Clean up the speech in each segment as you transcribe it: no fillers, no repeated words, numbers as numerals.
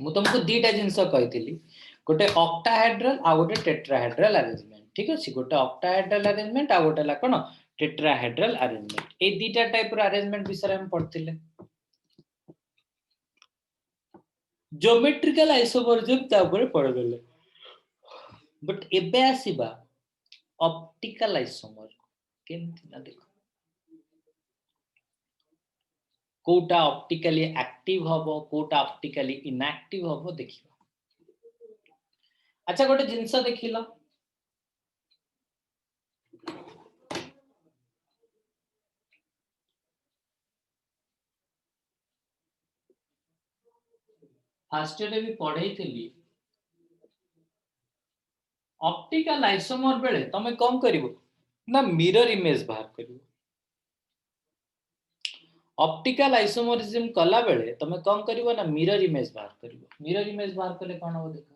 मु तुमको दीटा जिनस कही गोटे ऑक्टाहेड्रल आ गोटे टेट्राहेड्रल अरेंजमेंट ठीक अछि गोटे ऑक्टाहेड्रल अरेंजमेंट आ गोटे ला कोन टेट्राहेड्रल अरेंजमेंट ए दीटा टाइप रो अरेंजमेंट विषय हम पढ़थिले ज्योमेट्रिकल आइसोमोर्फिज्म ता ऊपर पढ़देले बट एबे आसीबा ऑप्टिकल आइसोमोर्फ केमति ना देखो कोटा ऑप्टिकली एक्टिव हबो कोटा ऑप्टिकली इनएक्टिव हबो देखिबा अच्छा गोटे जिंस देखिलो फर्स्ट रे भी पढ़ाई थी ऑप्टिकल आइसोमर बेले तमे कौन करिवो ना मिरर इमेज बाहर करिवो ऑप्टिकल आइसोमरिज्म कला बेले तमे कौन करिवो ना मिरर इमेज बाहर कले कोन हो देखो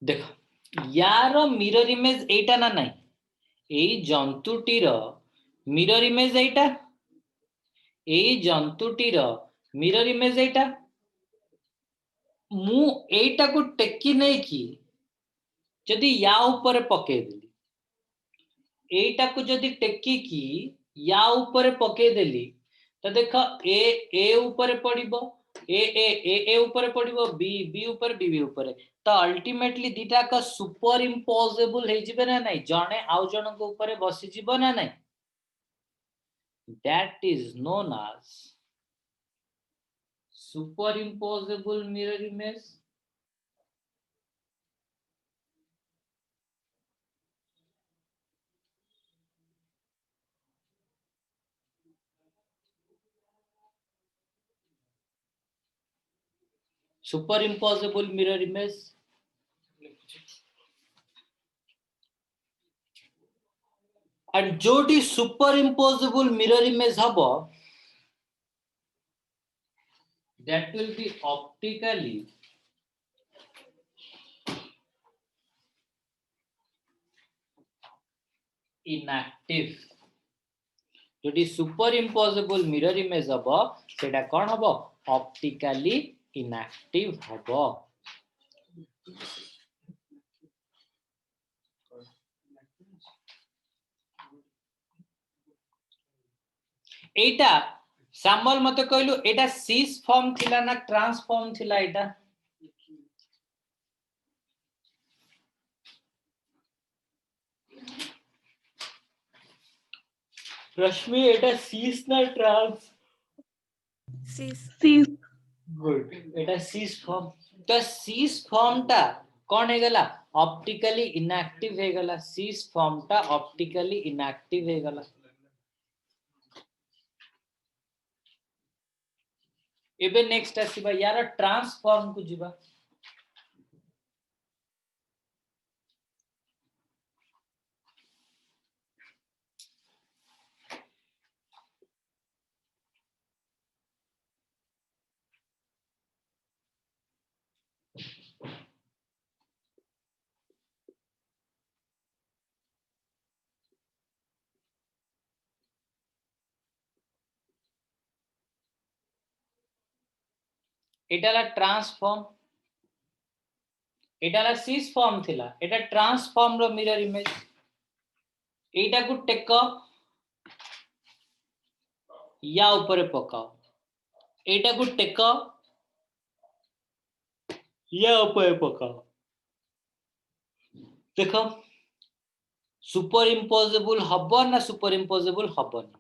देखो यार मिरर इमेज एटा ना नहीं एई जंतुटीर मिरर इमेज एटा एई जंतुटीर मिरर इमेज एटा मु एटा को टेकी नै की जदि या ऊपर पके देली एटा को जदि टेकी की या ऊपर पके देली तो देखो ए ऊपर पड़िबो ए ऊपर पड़िबो बी ऊपर बी ऊपर तो अल्टीमेटली दीटा का सुपर इम्पोजेबल हे जिबे ना नहीं जणे आउ जण को ऊपर बसी जिवो ना नहीं that is known as superimposable mirror image superimposable mirror image and जोटी superimposable mirror image हबो that will be optically inactive जोटी superimposable mirror image हबो सेटा कोन हबो optically inactive हबो एटा सामल मते कहलु एटा सिस फॉर्म थिला ना ट्रांसफॉर्म थिला एटा रश्मि एटा सिस ना ट्रांस सिस गुड एटा सिस फॉर्म तो सिस फॉर्म टा कौन है गला ऑप्टिकली इनएक्टिव है गला सिस फॉर्म टा ऑप्टिकली इनएक्टिव है गला एबे नेक्स्ट आसीबा यार ट्रांसफॉर्म को जिबा एटाला ट्रांसफॉर्म एटाला सिस फॉर्म थिला एटा ट्रांसफॉर्म रो मिरर इमेज एटा को टेक या ऊपर पकाओ एटा को टेक या ऊपर पकाओ देखो सुपर इम्पोजेबल हबो ना सुपर इम्पोजेबल हबोनी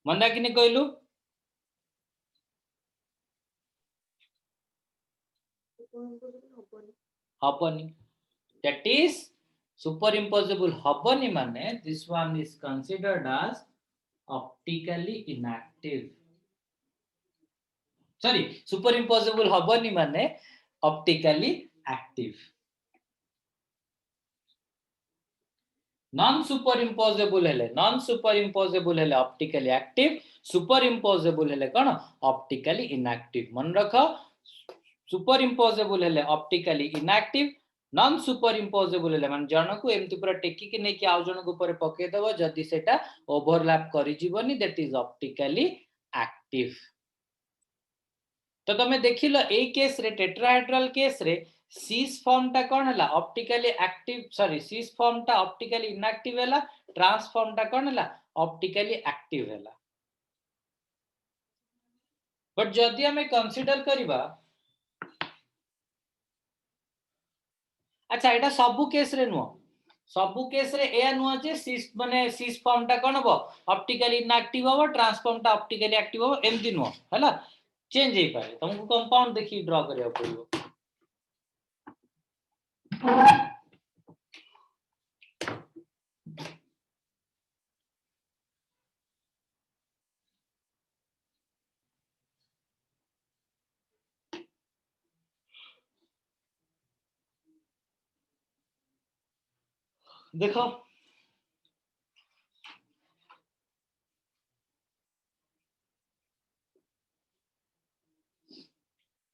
मंदा किने कहलु हबोनी that is superimposable हबोनी माने this one is considered as optically inactive sorry superimposable हबोनी माने optically active नॉन सुपरइम्पोजेबल हेले ऑप्टिकली एक्टिव सुपरइम्पोजेबल हेले कोन ऑप्टिकली इनएक्टिव मन रखो सुपर इम्पोजेबल हेले optically inactive, non super imposable हेले माने जन को एमती पूरा टेकी के नै कि आउ जन को ऊपर पके देबो जदी सेटा ओवरलैप करि जीवनी दैट इज ऑप्टिकली एक्टिव। तो तमे देखिलो ए केस रे टेट्राहेड्रल केस रे सीस फॉर्म टा कोन हला ऑप्टिकली एक्टिव सॉरी सीस फॉर्म टा ऑप्टिकली इनएक्टिव हला, ट्रांस फॉर्म टा कोन हला ऑप्टिकली एक्टिव हला। बट जदी हमें कंसीडर करिबा अच्छा एटा सबु केस रे नुह, सबु केस रे ए नुह जे सीस माने सीस फॉर्म टा कोन हबो ऑप्टिकली इनएक्टिव हबो, ट्रांस फॉर्म टा ऑप्टिकली एक्टिव हबो एमती नुह हला, चेंज हे पारे तुमको कंपाउंड देखि ड्रा करिया पड़िबो। देखो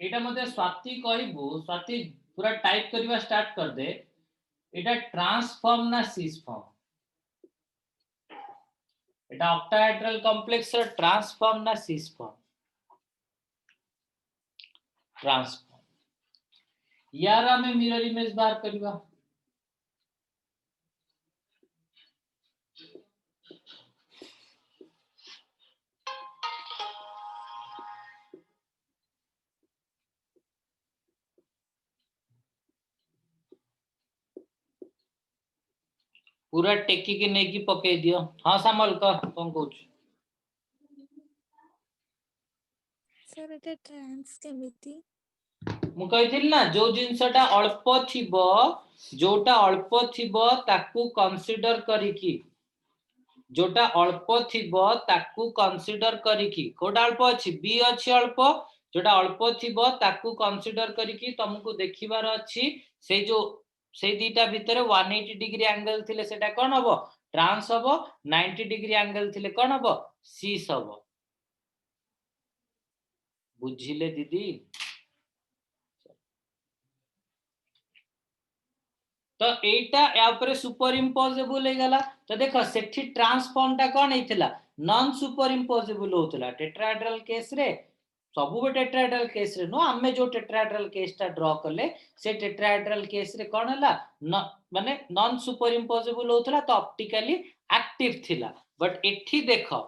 एटा मते स्वाति कहबो, स्वाति पूरा टाइप करबा स्टार्ट कर दे, एटा ट्रांसफॉर्म ना सीस फॉर्म, एटा ऑक्टाहेड्रल कॉम्प्लेक्स र ट्रांसफॉर्म ना सीस फॉर्म, ट्रांसफॉर्म यार हमें मिरर इमेज बाहर करबा। पूरा टेकी के नै की पके दियो। हां सामल का कोन कहू सर एटा ट्रांस केमिति मु कहिथिल ना जो जिंसटा अल्प थिबो, जोटा अल्प थिबो ताकू कंसीडर करिकी, जोटा अल्प थिबो ताकू कंसीडर करिकी, कोडा अल्प अछि बी अछि अल्प, जोटा अल्प थिबो ताकू कंसीडर करिकी तुमको देखिबार अछि से जो से दीटा भितरे 180 डिग्री एंगल थिले सेटा कोन हबो ट्रांस हबो, 90 डिग्री एंगल थिले कोन हबो सीस हबो। बुझिले दीदी? तो एटा या ऊपर सुपर इम्पोजेबल हे गला। तो देखो सेठी ट्रांसफॉर्म टा कोन हेतिला नॉन सुपर इम्पोजेबल होतला टेट्राहेड्रल केस रे, सबु टेट्राहेड्रल केस रे नो हमें जो टेट्राहेड्रल केस टा ड्रा करले से टेट्राहेड्रल केस रे कोन हला माने नॉन सुपर इम्पोजेबल होतला तो ऑप्टिकली एक्टिव थिला। बट एठी देखो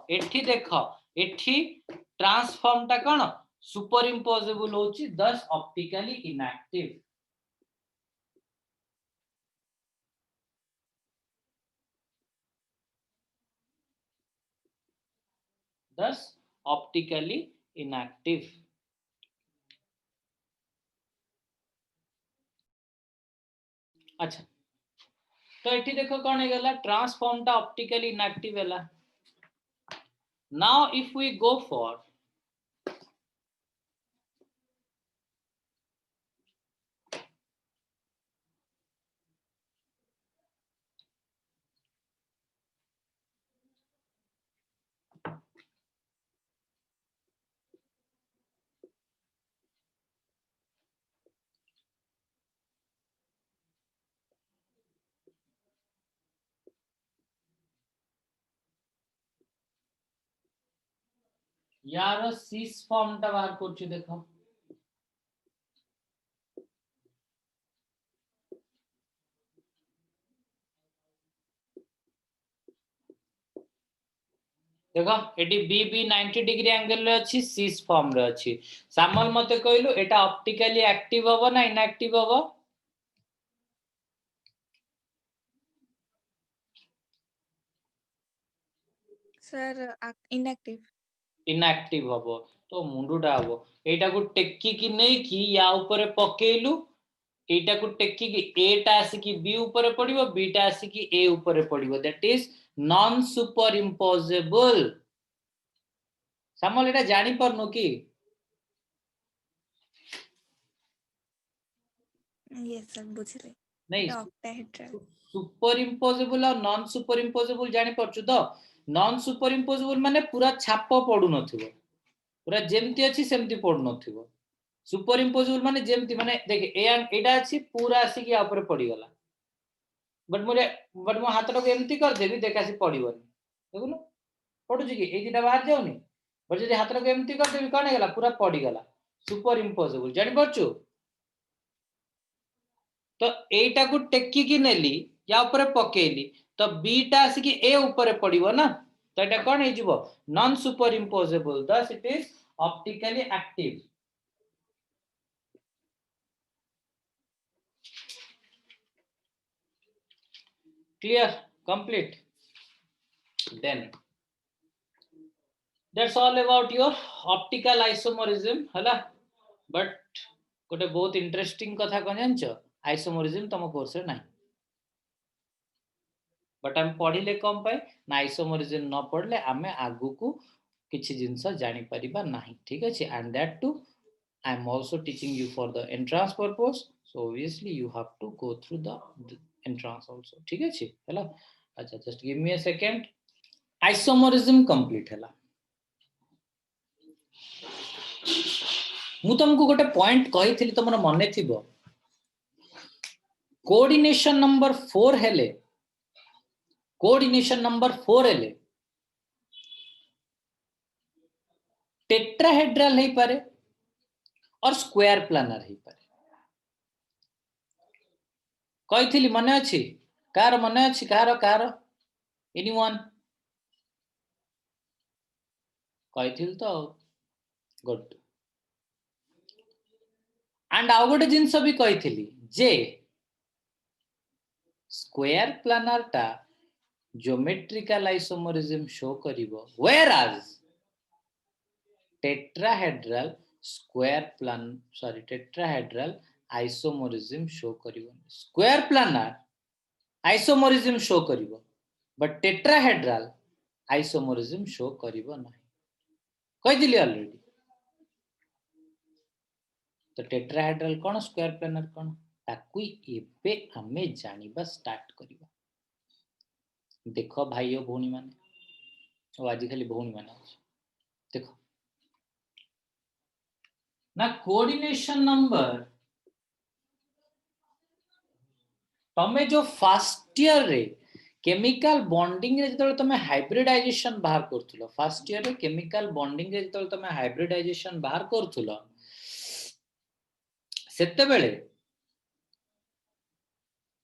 एठी ट्रांसफॉर्म टा कोन सुपर इम्पोजेबल होची दस optically inactive. thus optically inactive। अच्छा तो एठी देखो कौन है ट्रांसफॉर्म टा ऑप्टिकली इनएक्टिव है। Now if we go for यार सीस फॉर्म टा बाहर करछि देखो देखो एटी बी बी 90 डिग्री एंगल रे अछि सीस फॉर्म रे अछि। सामल मते कहलु एटा ऑप्टिकली एक्टिव होबो ना इनएक्टिव होबो? सर इनएक्टिव इनएक्टिव होबो तो मुंडुडा होबो एटा को टेक्की की नै की या ऊपर पकेलु एटा को टेक्की की ए टा आसी की बी ऊपर पडिबो बी टा आसी की ए ऊपर पडिबो that is non superimposable. सामल एटा जानि परनु की? यस सर बुझले नहीं एटा ऑक्टाहेड्रल सुपर इम्पोजेबल और नॉन सुपर इम्पोजेबल जानि परछु तो नॉन सुपर इम्पोजेबल माने पूरा छाप पडु नथिबो पूरा जेमती अछि सेमती पडु नथिबो सुपर इम्पोजेबल माने जेमती माने देख एटा अछि पूरा आसी कि ऊपर पड़ी गला बट मो हाथ को एमती कर देबी देख आसी पड़ीबनी देखुनु पडुची कि ए दिटा बाहर जाउनी बट जदि हाथ को एमती कर देबी कोन हेगला पूरा पड़ी गला सुपर इम्पोजेबल जानि परछु तो एटा को टेकी की नेली या ऊपर पकेली तो बीटा आसी कि ए ऊपर पड़िबो ना तो एटा कोन हे जिवो non super imposable thus it is optically active clear complete then that's all about your optical isomerism हला but गोटे बहुत इंटरेस्टिंग कथा कौन जानछ आइसोमरिज्म तम कोर्स रे नाही बट हम पढ़िले कम पाए ना आइसोमरिज्म न पढ़ले आमे आगु को किछि जिंस जानि परिबा नाही ठीक अछि and that too I am also teaching you for the entrance purpose so obviously you have to go through the entrance also ठीक अछि हला अच्छा just give me a second isomerism complete हला मु तुमको गोटे पॉइंट कही थी तुम मन थी कोऑर्डिनेशन नंबर 4 हेले कोऑर्डिनेशन नंबर 4 हेले टेट्राहेड्रल हे पारे और स्क्वायर प्लानर हे पारे कही थी मन अच्छी कार मन अच्छी कार एनीवन कही थी तो गुड एंड आउ गोटे जिनस भी कही थी जे स्क्वायर प्लानर टा ज्योमेट्रिकल आइसोमरिज्म शो करिवो whereas tetrahedral tetrahedral isomerism show करिवो स्क्वायर प्लानर आइसोमरिज्म शो करिवो बट टेट्राहेड्रल आइसोमरिज्म शो करिवो नाही कहि दिली ऑलरेडी तो टेट्राहेड्रल कोन स्क्वायर प्लानर कोन ताकू एबे हमें जानिबा स्टार्ट करिवो देखो भाइयो भौणी माने आज खाली भौणी माने देखो ना कोऑर्डिनेशन नंबर तमे जो फर्स्ट ईयर रे केमिकल बॉन्डिंग रे जतले तमे हाइब्रिडाइजेशन बाहर करथुलो फर्स्ट ईयर रे केमिकल बॉन्डिंग रे जतले तमे हाइब्रिडाइजेशन बाहर करथुलो सेते बेले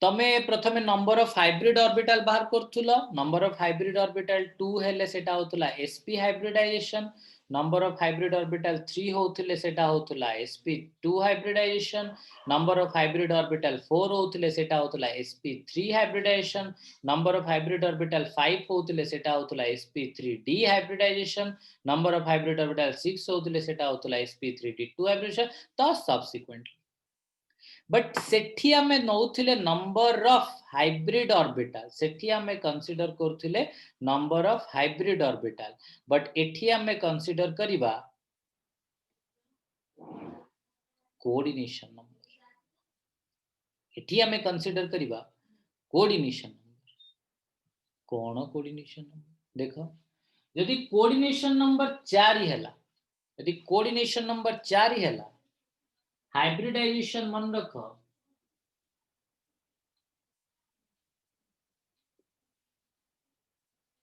तमे प्रथमे नंबर ऑफ हाइब्रिड ऑर्बिटल बाहर करथुलो नंबर ऑफ हाइब्रिड ऑर्बिटल 2 हेले सेटा होतला sp hybridisation number of hybrid orbital 3 होतले सेटा होतला sp2 hybridisation number of hybrid orbital 4 होतले सेटा होतला sp3 hybridisation number of hybrid orbital 5 होतले सेटा होतला sp3d hybridisation number of hybrid orbital 6 होतले सेटा होतला sp3d2 हाइब्रिडाइजेशन तो सब्सिक्वेंटली बट सेठी हमें नौथिले नंबर ऑफ हाइब्रिड ऑर्बिटल सेठी हमें कंसीडर करथिले number of hybrid orbital but एठी हमें कंसीडर करिबा कोऑर्डिनेशन नंबर एठी हमें कंसीडर करिबा कोऑर्डिनेशन नंबर कोन कोऑर्डिनेशन नंबर देखो यदि कोऑर्डिनेशन नंबर 4 ही हला यदि कोऑर्डिनेशन नंबर 4 ही हला हाइब्रिडाइजेशन मन रखो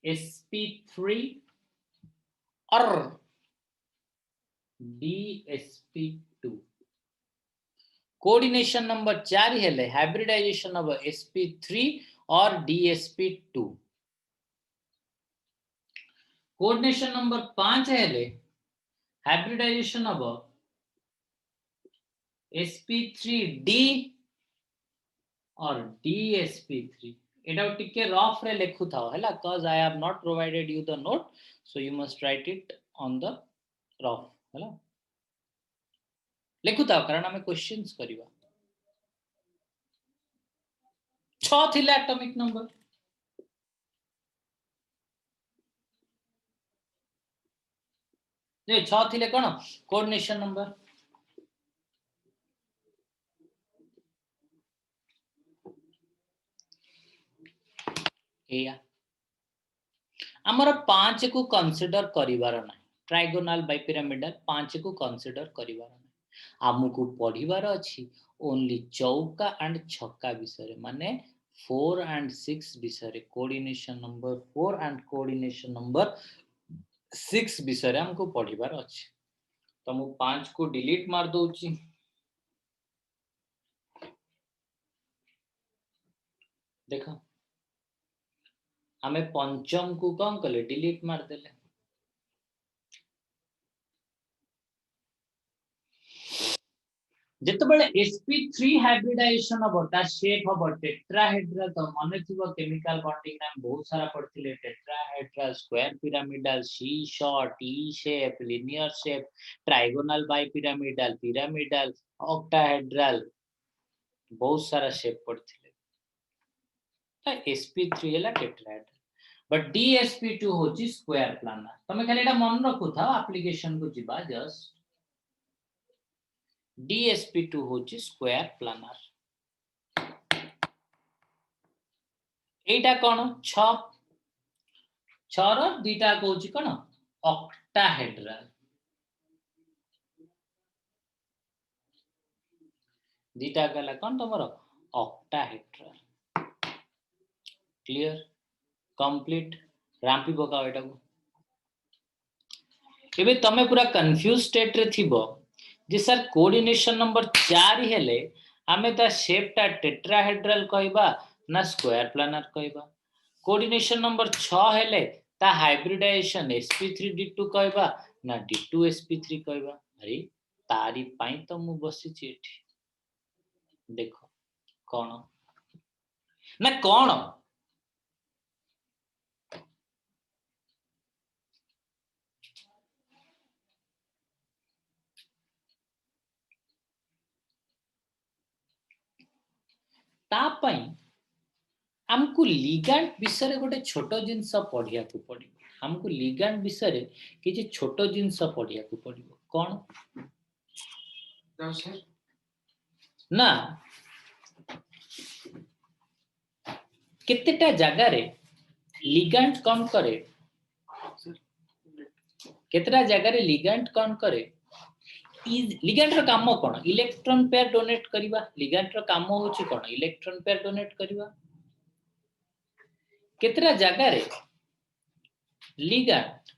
sp3 और dsp2 कोऑर्डिनेशन नंबर 4 हेले हाइब्रिडाइजेशन ऑफ sp3 और dsp2 कोऑर्डिनेशन नंबर 5 हेले हाइब्रिडाइजेशन ऑफ sp3d और dsp3 एटा टिके रफ रे लेखु थाओ हैला cuz I have not provided you the note so you must write it on the rough हैला लेखु थाओ कारण हमें क्वेश्चंस करिवा 6 थिला एटॉमिक नंबर जे 6 थिले कोन कोऑर्डिनेशन नंबर एया हमर 5 को कंसीडर करिवार नै ट्रायगोनल बाइपिरामिडल 5 को कंसीडर करिवार नै आमको पढ़िबार अछि ओनली चौका एंड छक्का विषय माने 4 एंड 6 विषय coordination number 4 and coordination number 6 विषय हमको पढ़िबार अछि। तो मु 5 को डिलीट मार दोची। देखो हमें पंचम को कौन कले डिलीट मार देले। जेतबेले sp3 हाइब्रिडाइजेशन हम ता शेप हम टेट्राहेड्रल तो माने थिबो केमिकल बॉन्डिंग नाम बहुत सारा पढ़थिले टेट्राहेड्रल स्क्वायर पिरामिडल सी शॉर्ट T shape linear shape trigonal bipyramidal pyramidal octahedral बहुत सारा शेप पढ़थिले। ता sp3 हला टेट्राहेड्रल बट dsp2 होची स्क्वायर प्लानर। तमे खाली एटा मन रखु था एप्लीकेशन को जिबा जस्ट dsp2 होची स्क्वायर प्लानर। एटा कोन 6 6 रो दुईटा कहूची कोन ऑक्टाहेड्रल दुईटा गला कोन तमरो ऑक्टाहेड्रल। क्लियर कंप्लीट राम्पी पकाओ एटा को। एबे तमे पूरा कंफ्यूज स्टेट रे थिबो जे सर कोऑर्डिनेशन नंबर 4 हेले आमे ता शेप ता टेट्राहेड्रल कहबा ना स्क्वायर प्लानर कहबा। कोऑर्डिनेशन नंबर 6 हेले ता हाइब्रिडाइजेशन sp3d2 कहबा ना d2sp3 कहबा। अरे तारी पाई तो मु बसी छी एठी देखो कोन ना कोन ता पाई हमको लिगैंड विषय गोटे छोट जिनस पढ़िया को पड़िबो। हमको लिगैंड विषय किछि छोट जिनस पढ़िया को पड़िबो। कोन ना केतेटा जगह रे लिगैंड कौन करे केतेटा जगह रे लिगैंड कौन करे लिगैंड रो काम कोन इलेक्ट्रॉन पेयर डोनेट करिबा। लिगैंड रो काम होची कोन इलेक्ट्रॉन पेयर डोनेट करिबा। केतेटा जगह रे ligand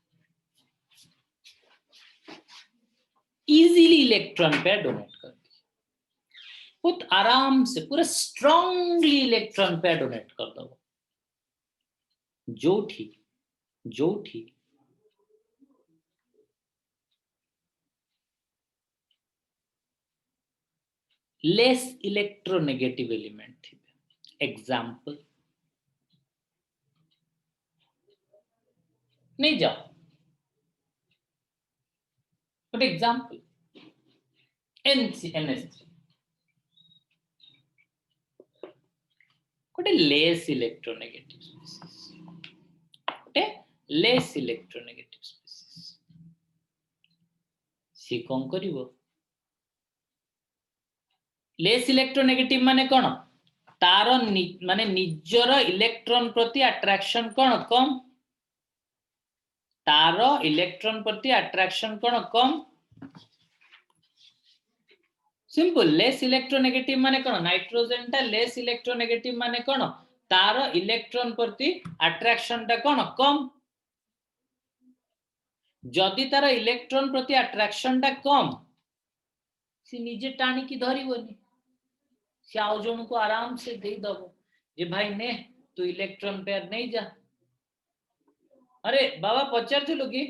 easily electron pair donate कर बहुत आराम से पूरा स्ट्रांगली इलेक्ट्रॉन पेयर डोनेट कर दो। जोठी जोठी लेस इलेक्ट्रोनेगेटिव एलिमेंट थिबे। एग्जांपल नहीं जाओ बट एग्जांपल NS3 गोटे लेस इलेक्ट्रोनेगेटिव स्पीसीज गोटे लेस इलेक्ट्रोनेगेटिव स्पीसीज सी कौन करिवो लेस इलेक्ट्रोनेगेटिव माने कोन तार माने निजर इलेक्ट्रॉन प्रति अट्रैक्शन कोन कम तार इलेक्ट्रॉन प्रति अट्रैक्शन कोन कम सिंपल लेस इलेक्ट्रोनेगेटिव माने कोन नाइट्रोजन टा लेस इलेक्ट्रोनेगेटिव माने कोन तार इलेक्ट्रॉन प्रति अट्रैक्शन टा कोन कम। जदि तार इलेक्ट्रॉन प्रति अट्रैक्शन टा कम सी निजे टाणी की धरिबोनी से आउ जन को आराम से दे दबो जे भाई ने तू इलेक्ट्रॉन पेयर नहीं जा। अरे बाबा पचारथिलु कि